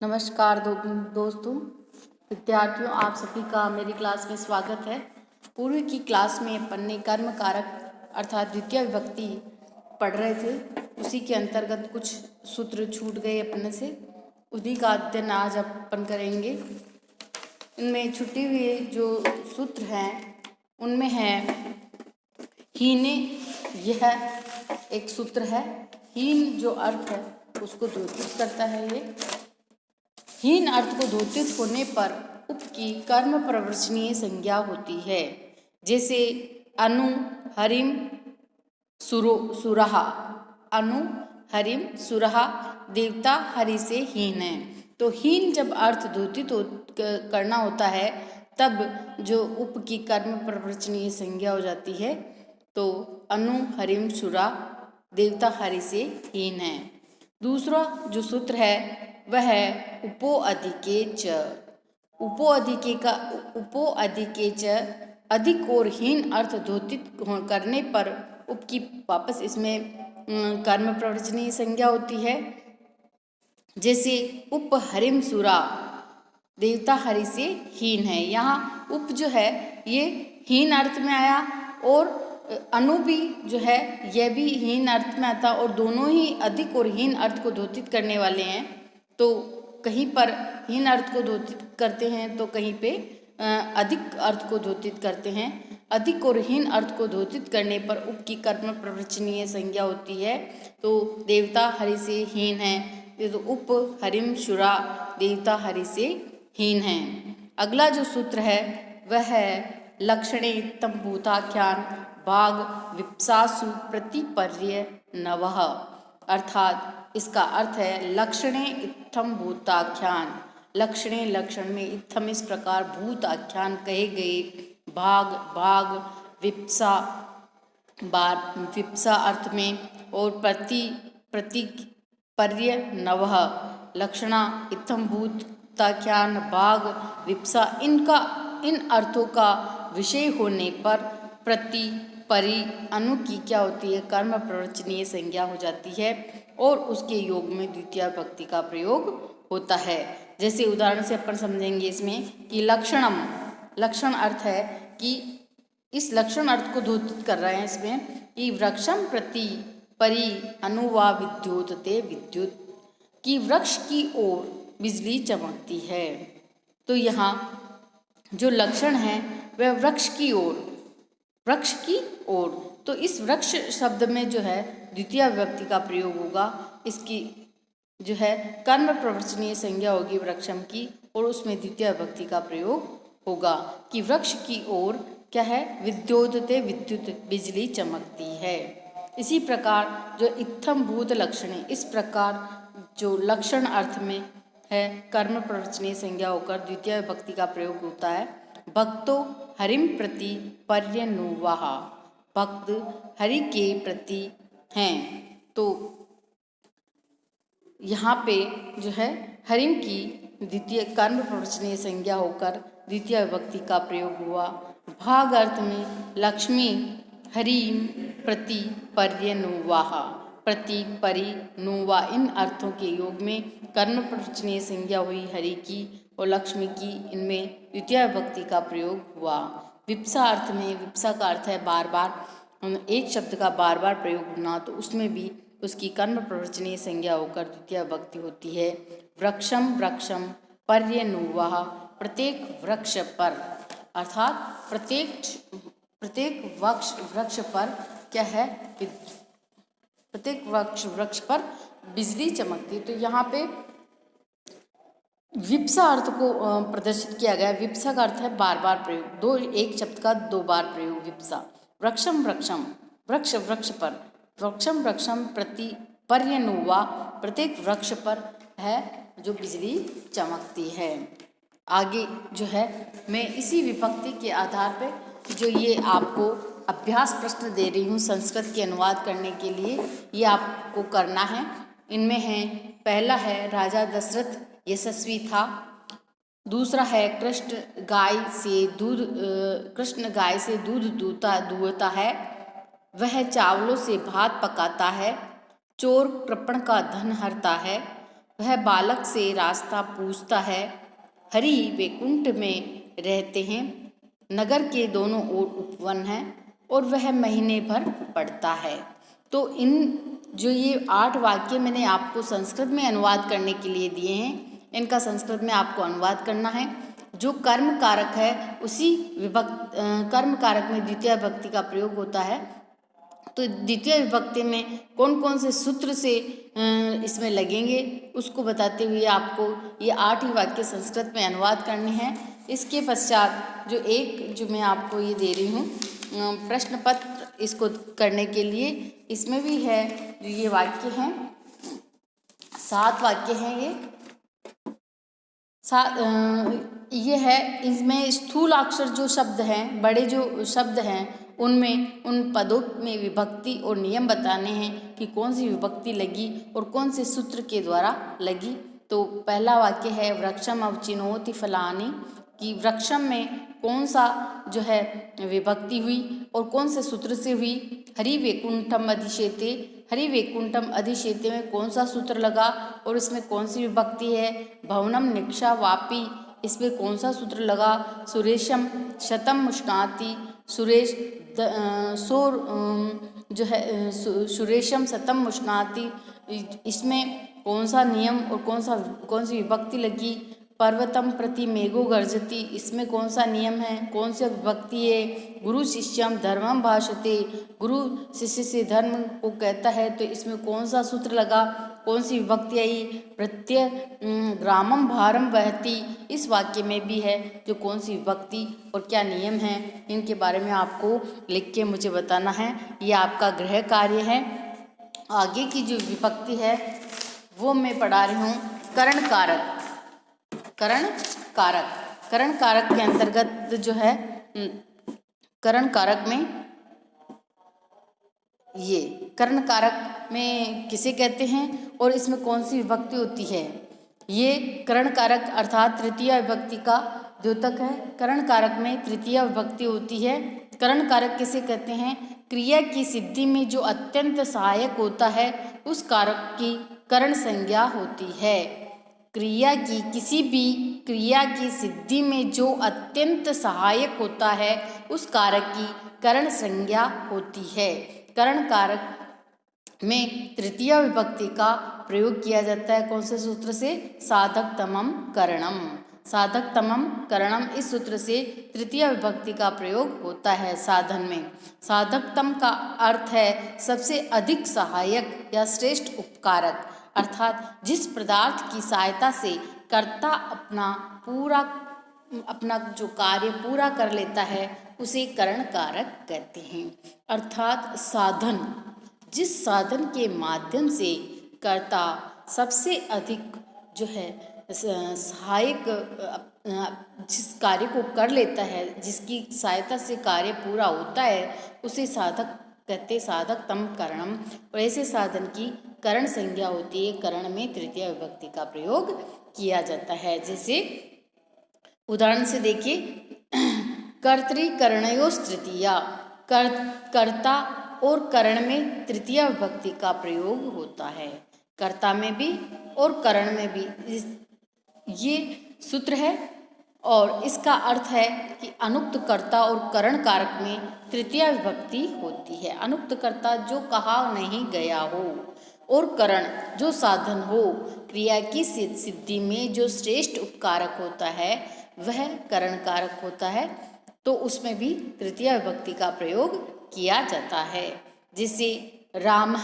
नमस्कार दोस्तों, विद्यार्थियों, आप सभी का मेरी क्लास में स्वागत है। पूर्व की क्लास में अपन ने कर्म कारक अर्थात द्वितीय विभक्ति पढ़ रहे थे। उसी के अंतर्गत कुछ सूत्र छूट गए अपने से, उन्हीं का अध्ययन आज अपन करेंगे। इनमें छुट्टी हुए जो सूत्र हैं उनमें है हीने। यह एक सूत्र है। हीन जो अर्थ है उसको द्योतित करता है। ये हीन अर्थ को द्योतित होने पर उप की कर्म प्रवचनीय संज्ञा होती है। जैसे अनु हरिम सुरहा। अनु हरिम सुरहा, देवता हरि से हीन है। तो हीन जब अर्थ द्योतित करना होता है तब जो उप की कर्म प्रवचनीय संज्ञा हो जाती है। तो अनु हरिम सुरा, देवता हरि से हीन है। दूसरा जो सूत्र है वह है उपो अधिके च। उपो अधिके च, अधिक और हीन अर्थ द्योतित करने पर उप की वापस इसमें कर्म प्रवचनीय संज्ञा होती है। जैसे उप हरिम सुरा, देवता हरि से हीन है। यहाँ उप जो है ये हीन अर्थ में आया और अनु भी जो है यह भी हीन अर्थ में आता, और दोनों ही अधिक और हीन अर्थ को द्योतित करने वाले हैं। तो कहीं पर हीन अर्थ को द्योतित करते हैं तो कहीं पे अधिक अर्थ को द्योतित करते हैं। अधिक और हीन अर्थ को द्योतित करने पर उप की कर्म प्रवचनीय संज्ञा होती है। तो देवता हरि से हीन है, तो उप हरिम शुरा, देवता हरि से हीन है। अगला जो सूत्र है वह है लक्षणे इत्थम भूताख्यान भाग विप्सासु प्रतिपर्य नवः। अर्थात इसका अर्थ है लक्षणे इत्थम भूताख्यान। लक्षणे लक्षण में, इत्थम इस प्रकार, भूत आख्यान कहे गए, भाग विप्सा विप्सा अर्थ में, और प्रतिपर्य नवः। लक्षणा इत्थम भूताख्यान भाग विप्सा, इन अर्थों का विषय होने पर प्रति परि अनु की क्या होती है, कर्म प्रवचनीय संज्ञा हो जाती है और उसके योग में द्वितीय विभक्ति का प्रयोग होता है। जैसे उदाहरण से अपन समझेंगे इसमें कि लक्षणम, लक्षण अर्थ है कि इस लक्षण अर्थ को द्योतित कर रहे हैं इसमें कि वृक्षम प्रति परि अनुवा विद्योतते विद्युत, कि वृक्ष की ओर बिजली चमकती है। तो यहाँ जो लक्षण है वह वृक्ष की ओर, तो इस वृक्ष शब्द में जो है द्वितीय विभक्ति का प्रयोग होगा। इसकी जो है कर्म प्रवचनीय संज्ञा होगी वृक्षम की, और उसमें द्वितीय विभक्ति का प्रयोग होगा कि वृक्ष की ओर क्या है, विद्योतते विद्युत, बिजली चमकती है। इसी प्रकार जो इत्थम भूत लक्षणे, इस प्रकार जो लक्षण अर्थ में है कर्म प्रवचनीय संज्ञा होकर द्वितीय विभक्ति का प्रयोग होता है। भक्तो हरिम प्रति पर्यनुवाह, भक्त हरि के प्रति हैं। तो यहाँ पे जो है हरिम की द्वितीय कर्म प्रवचनीय संज्ञा होकर द्वितीय विभक्ति का प्रयोग हुआ। भाग अर्थ में लक्ष्मी हरिम प्रति पर्यनुवाह, प्रति परि नुवा, इन अर्थों के योग में कर्म प्रवचनीय संज्ञा हुई हरि की और लक्ष्मी की, इनमें द्वितीय विभक्ति का प्रयोग हुआ। विप्सा अर्थ में, विप्सा का अर्थ है बार बार, एक शब्द का बार बार प्रयोग होना, तो उसमें भी उसकी कर्म प्रवचनीय संज्ञा होकर द्वितीय विभक्ति होती है। वृक्षम वृक्षम पर्यनुवाह, प्रत्येक वृक्ष पर, अर्थात प्रत्येक वृक्ष पर क्या है, प्रत्येक वृक्ष पर बिजली चमकती। तो यहाँ पे विप्सा अर्थ को प्रदर्शित किया गया। विप्सा का अर्थ है बार बार प्रयोग, एक शब्द का दो बार प्रयोग। विप्सा वृक्षम वृक्षम, वृक्ष पर, वृक्षम वृक्षम प्रति पर्यनुवा, प्रत्येक वृक्ष पर है जो बिजली चमकती है। आगे जो है मैं इसी विभक्ति के आधार पे जो ये आपको अभ्यास प्रश्न दे रही हूँ संस्कृत के अनुवाद करने के लिए, ये आपको करना है। इनमें है, पहला है राजा दशरथ यशस्वी था। दूसरा है कृष्ण गाय से दूध दुहता है, वह चावलों से भात पकाता है, चोर कृपण का धन हरता है, वह बालक से रास्ता पूछता है। हरि वैकुंठ में रहते हैं, नगर के दोनों ओर उपवन है और वह महीने भर पढ़ता है। तो इन जो ये 8 वाक्य मैंने आपको संस्कृत में अनुवाद करने के लिए दिए हैं, इनका संस्कृत में आपको अनुवाद करना है। जो कर्म कारक है उसी कर्म कारक में द्वितीय विभक्ति का प्रयोग होता है। तो द्वितीय विभक्ति में कौन कौन से सूत्र से इसमें लगेंगे उसको बताते हुए आपको ये 8 ही वाक्य संस्कृत में अनुवाद करने हैं। इसके पश्चात जो मैं आपको ये दे रही हूँ प्रश्न पत्र, इसको करने के लिए इसमें भी है जो ये वाक्य हैं, 7 वाक्य हैं ये है। इसमें स्थूल अक्षर जो शब्द हैं, बड़े जो शब्द हैं, उनमें उन पदों में विभक्ति और नियम बताने हैं कि कौन सी विभक्ति लगी और कौन से सूत्र के द्वारा लगी। तो पहला वाक्य है वृक्षम अवचिनोति फलानि, कि वृक्षम में कौन सा जो है विभक्ति हुई और कौन से सूत्र से हुई। हरि वैकुंठम अधिशेते, हरि वैकुंठम अधिशेते में कौन सा सूत्र लगा और इसमें कौन सी विभक्ति है। भवनम निक्षा वापी, इसमें कौन सा सूत्र लगा। सुरेशम शतम मुष्णाति, सुरेश जो है सुरेशम शतम मुष्णाति, इसमें कौन सा नियम और कौन सी विभक्ति लगी। पर्वतम प्रति मेघो गर्जति, इसमें कौन सा नियम है, कौन सी विभक्ति है। गुरु शिष्यम धर्मम भाषते, गुरु शिष्य से धर्म को कहता है, तो इसमें कौन सा सूत्र लगा, कौन सी विभक्ति आई। प्रत्यय ग्रामम भारम वहति, इस वाक्य में भी है जो कौन सी विभक्ति और क्या नियम है, इनके बारे में आपको लिख के मुझे बताना है। ये आपका गृह कार्य है। आगे की जो विभक्ति है वो मैं पढ़ा रही हूँ करण कारक। करण कारक, करण कारक के अंतर्गत जो है करण कारक में ये करण कारक में किसे कहते हैं और इसमें कौन सी विभक्ति होती है। ये करण कारक अर्थात तृतीय विभक्ति का द्योतक है। करण कारक में तृतीय विभक्ति होती है। करण कारक किसे कहते हैं। क्रिया की सिद्धि में जो अत्यंत सहायक होता है उस कारक की करण संज्ञा होती है। क्रिया की किसी भी क्रिया की सिद्धि में जो अत्यंत सहायक होता है उस कारक की करण संज्ञा होती है। करण कारक में तृतीय विभक्ति का प्रयोग किया जाता है कौन से सूत्र से। साधक तमम करणम, साधक तमम करणम, इस सूत्र से तृतीय विभक्ति का प्रयोग होता है साधन में। साधकतम का अर्थ है सबसे अधिक सहायक या श्रेष्ठ उपकारक, अर्थात जिस पदार्थ की सहायता से कर्ता अपना जो कार्य पूरा कर लेता है उसे करण कारक कहते हैं। अर्थात साधन, जिस साधन के माध्यम से कर्ता सबसे अधिक जो है सहायक जिस कार्य को कर लेता है, जिसकी सहायता से कार्य पूरा होता है उसे साधक कहते, साधक तम करणम। और ऐसे साधन की करण संज्ञा होती है। करण में तृतीय विभक्ति का प्रयोग किया जाता है। जैसे उदाहरण से देखिए कर्तृकरणयोस् तृतीया, कर्ता और करण में तृतीय विभक्ति का प्रयोग होता है। कर्ता में भी और करण में भी ये सूत्र है और इसका अर्थ है कि अनुक्त कर्ता और करण कारक में तृतीय विभक्ति होती है। अनुक्त कर्ता जो कहा नहीं गया हो और करण जो साधन हो, क्रिया की सिद्धि में जो श्रेष्ठ उपकारक होता है वह करण कारक होता है, तो उसमें भी तृतीय विभक्ति का प्रयोग किया जाता है। जैसे राम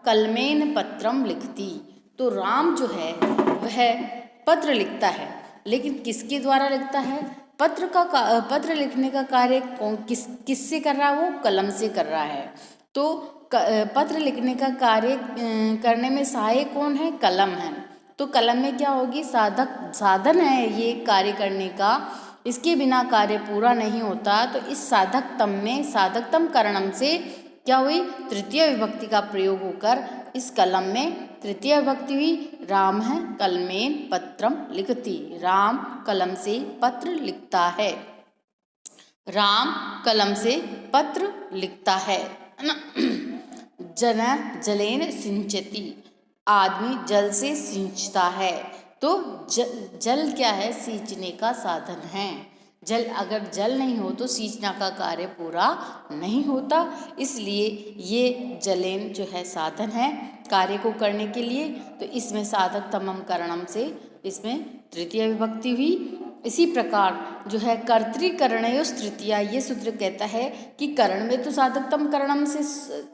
कलमेन पत्रम लिखती, तो राम जो है वह पत्र लिखता है, लेकिन किसके द्वारा लिखता है। पत्र लिखने का कार्य किससे कर रहा है, वो कलम से कर रहा है। तो पत्र लिखने का कार्य करने में सहायक कौन है, कलम है। तो कलम में क्या होगी, साधन है ये कार्य करने का, इसके बिना कार्य पूरा नहीं होता। तो इस साधकतम में साधकतम करणम से क्या हुई, तृतीय विभक्ति का प्रयोग होकर इस कलम में तृतीय विभक्ति हुई। राम है कलमेन पत्रम लिखती, राम कलम से पत्र लिखता है, राम कलम से पत्र लिखता है ना। जन जलेन सिंचती, आदमी जल से सींचता है। तो जल क्या है? सींचने का साधन है। जल अगर जल नहीं हो तो सींचना का कार्य पूरा नहीं होता। इसलिए ये जलेन जो है साधन है कार्य को करने के लिए। तो इसमें साधक तमम करणम से इसमें तृतीय विभक्ति हुई। इसी प्रकार जो है कर्तृकरणयोस् तृतीया, ये सूत्र कहता है कि करण में तो साधकतम करणम से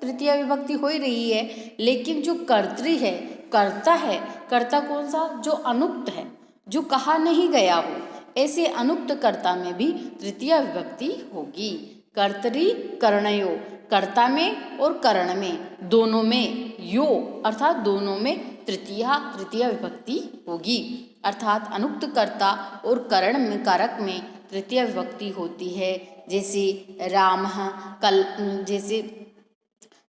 तृतीय विभक्ति हो ही रही है, लेकिन जो कर्तृ है, कर्ता है, कर्ता कौन सा? जो अनुक्त है, जो कहा नहीं गया हो, ऐसे अनुक्त कर्ता में भी तृतीय विभक्ति होगी। कर्तृकरणयो, कर्ता में और करण में दोनों में यो अर्थात दोनों में तृतीय विभक्ति होगी। अर्थात अनुक्त कर्ता और करण में कारक में तृतीय विभक्ति होती है। जैसे राम कल, जैसे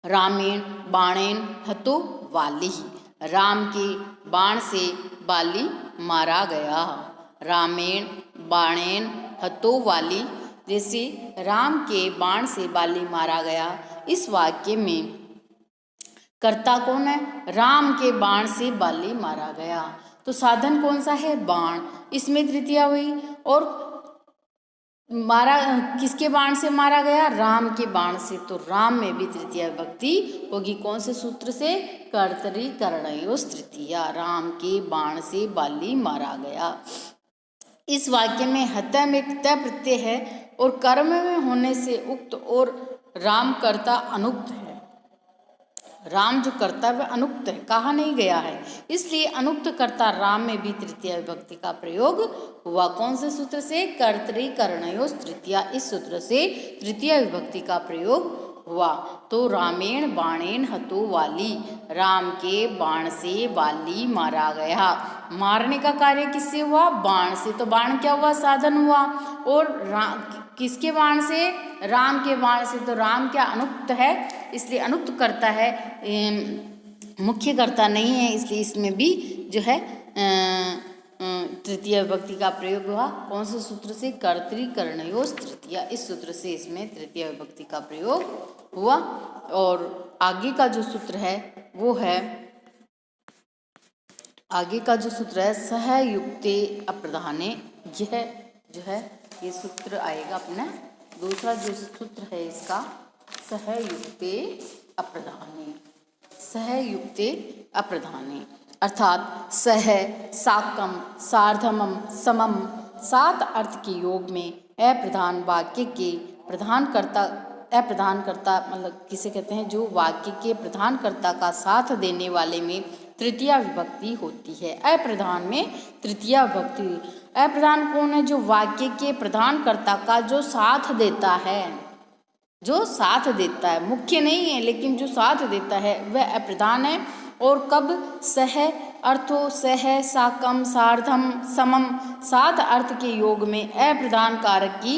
रामेण बाणेन हतो वाली, राम के बाण से बाली मारा गया। रामेण बाणेन हतो वाली, जैसे राम के बाण से बाली मारा गया। इस वाक्य में कर्ता कौन है? राम के बाण से बाली मारा गया। तो साधन कौन सा है? बाण। इसमें तृतीया हुई। और मारा किसके बाण से मारा गया? राम के बाण से। तो राम में भी तृतीया विभक्ति होगी। कौन से सूत्र से? कर्तृकरणयोस् तृतीया, राम के बाण से बाली मारा गया। इस वाक्य में हत में त प्रत्यय है और कर्म में होने से उक्त और राम कर्ता अनुक्त है। राम जो कर्ता है अनुक्त है, कहा नहीं गया है, इसलिए अनुक्त कर्ता राम में भी तृतीय विभक्ति का प्रयोग हुआ। कौन से सूत्र से? कर्तृकरणयोस् तृतीया, इस सूत्र से तृतीय विभक्ति का प्रयोग हुआ। तो रामेण बाणेन हतो वाली, राम के बाण से बाली मारा गया। मारने का कार्य किससे हुआ? बाण से। तो बाण क्या हुआ? साधन हुआ। और किसके बाण से? राम के बाण से। तो राम क्या? अनुक्त है, इसलिए अनुक्त करता है, मुख्य कर्ता नहीं है, इसलिए इसमें भी जो है तृतीय विभक्ति का प्रयोग हुआ। कौन से सूत्र से? कर्तृकरणयोस् तृतीया, इस सूत्र से इसमें तृतीय विभक्ति का प्रयोग हुआ। और आगे का जो सूत्र है वो है, आगे का जो सूत्र है सहयुक्ते अप्रधाने, यह जो है ये सूत्र आएगा अपना। दूसरा जो सूत्र है इसका सहयुक्ते अप्रधाने, सहयुक्ते अप्रधाने अर्थात सह, साकम, सार्धमम, समम, सात अर्थ के योग में अप्रधान वाक्य के प्रधानकर्ता, अप्रधानकर्ता मतलब किसे कहते हैं? जो वाक्य के प्रधानकर्ता का साथ देने वाले में तृतीया विभक्ति होती है। अप्रधान में तृतीया विभक्ति। अप्रधान कौन है? जो वाक्य के प्रधानकर्ता का जो साथ देता है, जो साथ देता है, मुख्य नहीं है लेकिन जो साथ देता है वह अप्रधान है। और कब? सह अर्थो, सह, साकम, सार्धम, समम, सात अर्थ के योग में अप्रधान कारक की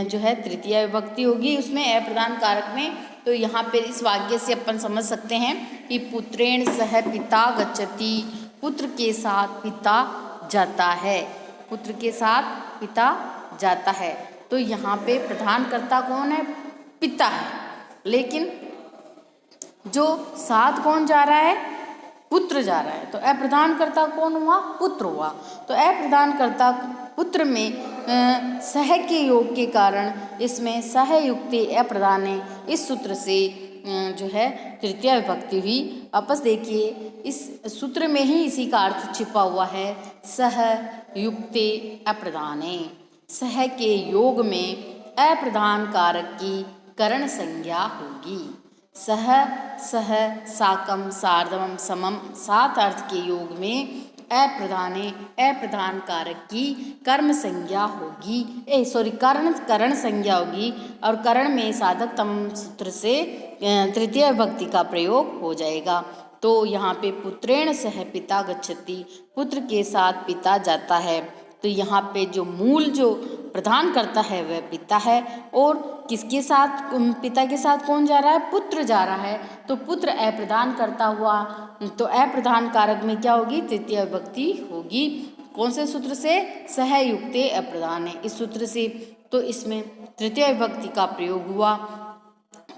जो है तृतीया विभक्ति होगी उसमें, अप्रधान कारक में। तो यहाँ पे इस वाक्य से अपन समझ सकते हैं कि पुत्रेण सह पिता गच्छति, पुत्र के साथ पिता जाता है, पुत्र के साथ पिता जाता है। तो यहाँ पे प्रधानकर्ता कौन है? पिता है, लेकिन जो साथ कौन जा रहा है? पुत्र जा रहा है। तो अप्रधानकर्ता कौन हुआ? पुत्र हुआ। तो अप्रधानकर्ता पुत्र में सह के योग के कारण इसमें सहयुक्ते अप्रधाने, इस सूत्र से जो है तृतीय विभक्ति हुई। वापस देखिए, इस सूत्र में ही इसी का अर्थ छिपा हुआ है, सहयुक्ते अप्रधाने। सह के योग में अप्रधान कारक की करण संज्ञा होगी। सह, सह, साकम, सार्धमम, समम, सात अर्थ के योग में अप्रधाने, अप्रधान कारक की कर्म संज्ञा होगी, करण संज्ञा होगी। और करण में साधक तम सूत्र से तृतीय विभक्ति का प्रयोग हो जाएगा। तो यहाँ पे पुत्रेण सह पिता गच्छति, पुत्र के साथ पिता जाता है। तो यहाँ पे जो मूल जो प्रधान करता है वह पिता है, और किसके साथ? पिता के साथ कौन जा रहा है? पुत्र जा रहा है। तो पुत्र अप्रधान करता हुआ, तो अप्रधान कारक में क्या होगी? तृतीय विभक्ति होगी। कौन से सूत्र से? सहयुक्ते अप्रधान है, इस सूत्र से। तो इसमें तृतीय विभक्ति का प्रयोग हुआ।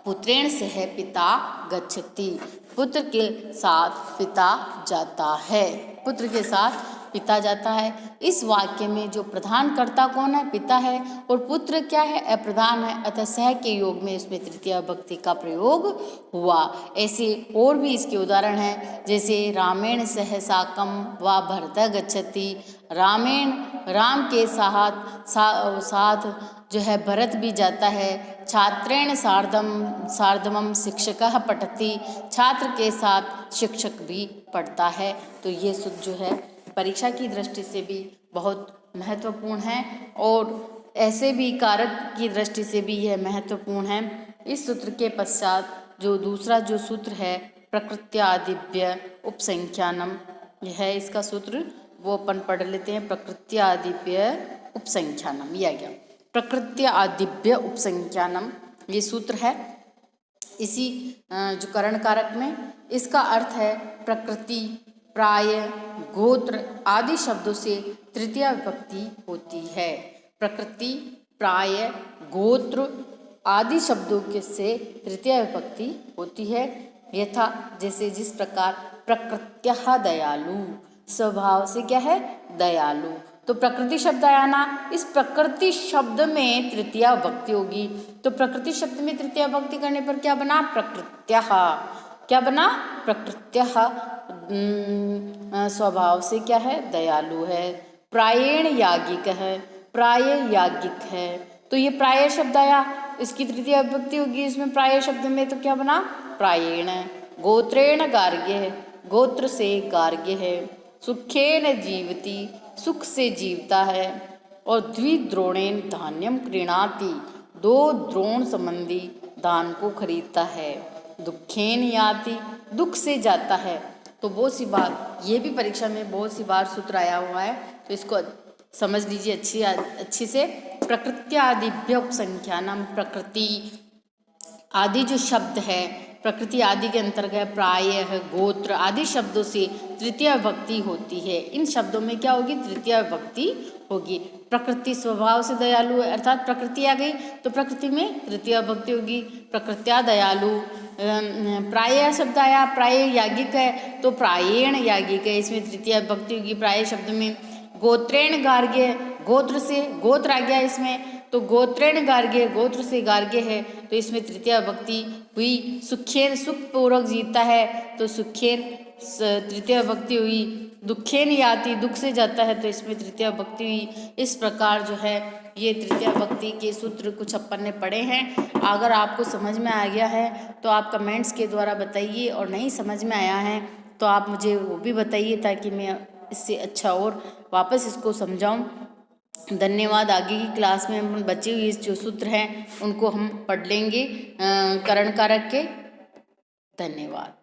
पुत्रेण सह पिता गच्छति, पुत्र के साथ पिता जाता है, पुत्र के साथ पिता जाता है। इस वाक्य में जो प्रधान कर्ता कौन है? पिता है, और पुत्र क्या है? अप्रधान है, अतः सह के योग में इसमें तृतीया विभक्ति का प्रयोग हुआ। ऐसे और भी इसके उदाहरण हैं, जैसे रामेण सह साकम व भरत गच्छति, रामेण राम के साथ जो है भरत भी जाता है। छात्रेण सार्धमम शिक्षकः पठति, छात्र के साथ शिक्षक भी पढ़ता है। तो ये सूत्र जो है परीक्षा की दृष्टि से भी बहुत महत्वपूर्ण है और ऐसे भी कारक की दृष्टि से भी यह महत्वपूर्ण है। इस सूत्र के पश्चात जो दूसरा जो सूत्र है प्रकृत्यादिव्य उपसंख्यानम, यह है इसका सूत्र, वो अपन पढ़ लेते हैं। प्रकृत्यादिव्य उपसंख्यानम, यह गया प्रकृत्यादिव्य उपसंख्यानम, ये सूत्र है इसी जो करण कारक में। इसका अर्थ है प्रकृति, प्राय, गोत्र आदि शब्दों से तृतीया विभक्ति होती है। प्रकृति, प्राय, गोत्र आदि शब्दों के से तृतीया विभक्ति होती है। यथा जैसे जिस प्रकार प्रकृत्यः दयालु, स्वभाव से क्या है? दयालु। तो प्रकृति शब्द आया ना, इस प्रकृति शब्द में तृतीया विभक्ति होगी। तो प्रकृति शब्द में तृतीया विभक्ति करने पर क्या बना? प्रकृत्यः। क्या बना? प्रकृत्यः। स्वभाव से क्या है? दयालु है। प्रायेण याज्ञिक है, प्राय याज्ञिक है। तो ये प्राय शब्द आया, इसकी तृतीया विभक्ति होगी इसमें प्राय शब्द में, तो क्या बना? प्रायेण। गोत्रेण गार्ग्य है, गोत्र से गार्ग्य है। सुखेन जीवति, सुख से जीवता है। और द्विद्रोणेन धान्यम क्रीणाति, दो द्रोण संबंधी धान को खरीदता है। दुखेन याति, दुख से जाता है। तो बहुत सी बार ये भी परीक्षा में बहुत सी बार सूत्र आया हुआ है, तो इसको समझ लीजिए अच्छी से। प्रकृत्यादिभ्य उपसंख्यानम, प्रकृति आदि जो शब्द है, प्रकृति आदि के अंतर्गत प्रायः, गोत्र आदि शब्दों से तृतीया विभक्ति होती है। इन शब्दों में क्या होगी? तृतीया विभक्ति होगी। प्रकृति स्वभाव से दयालु है, अर्थात प्रकृति आ गई तो प्रकृति में तृतीया विभक्ति होगी। प्रकृत्या दयालु। प्राय शब्द आया, प्राय याज्ञिक है, तो प्रायेण याज्ञिक है, इसमें तृतीया विभक्ति होगी प्राय शब्द में। गोत्रेण गार्ग्य, गोत्र से गोत्र आ गया इसमें, तो गोत्रेण गार्ग्य, गोत्र से गार्ग्य है, तो इसमें तृतीया विभक्ति हुई। सुखेन, सुख पूर्वक जीता है, तो सुखेन तृतीया विभक्ति हुई। दुखेन याति, दुख से जाता है, तो इसमें तृतीया विभक्ति हुई। इस प्रकार जो है ये तृतीया विभक्ति के सूत्र कुछ अपन ने पढ़े हैं। अगर आपको समझ में आ गया है तो आप कमेंट्स के द्वारा बताइए, और नहीं समझ में आया है तो आप मुझे वो भी बताइए, ताकि मैं इससे अच्छा और वापस इसको समझाऊं। धन्यवाद। आगे की क्लास में हम बचे हुए जो सूत्र हैं उनको हम पढ़ लेंगे करण कारक के। धन्यवाद।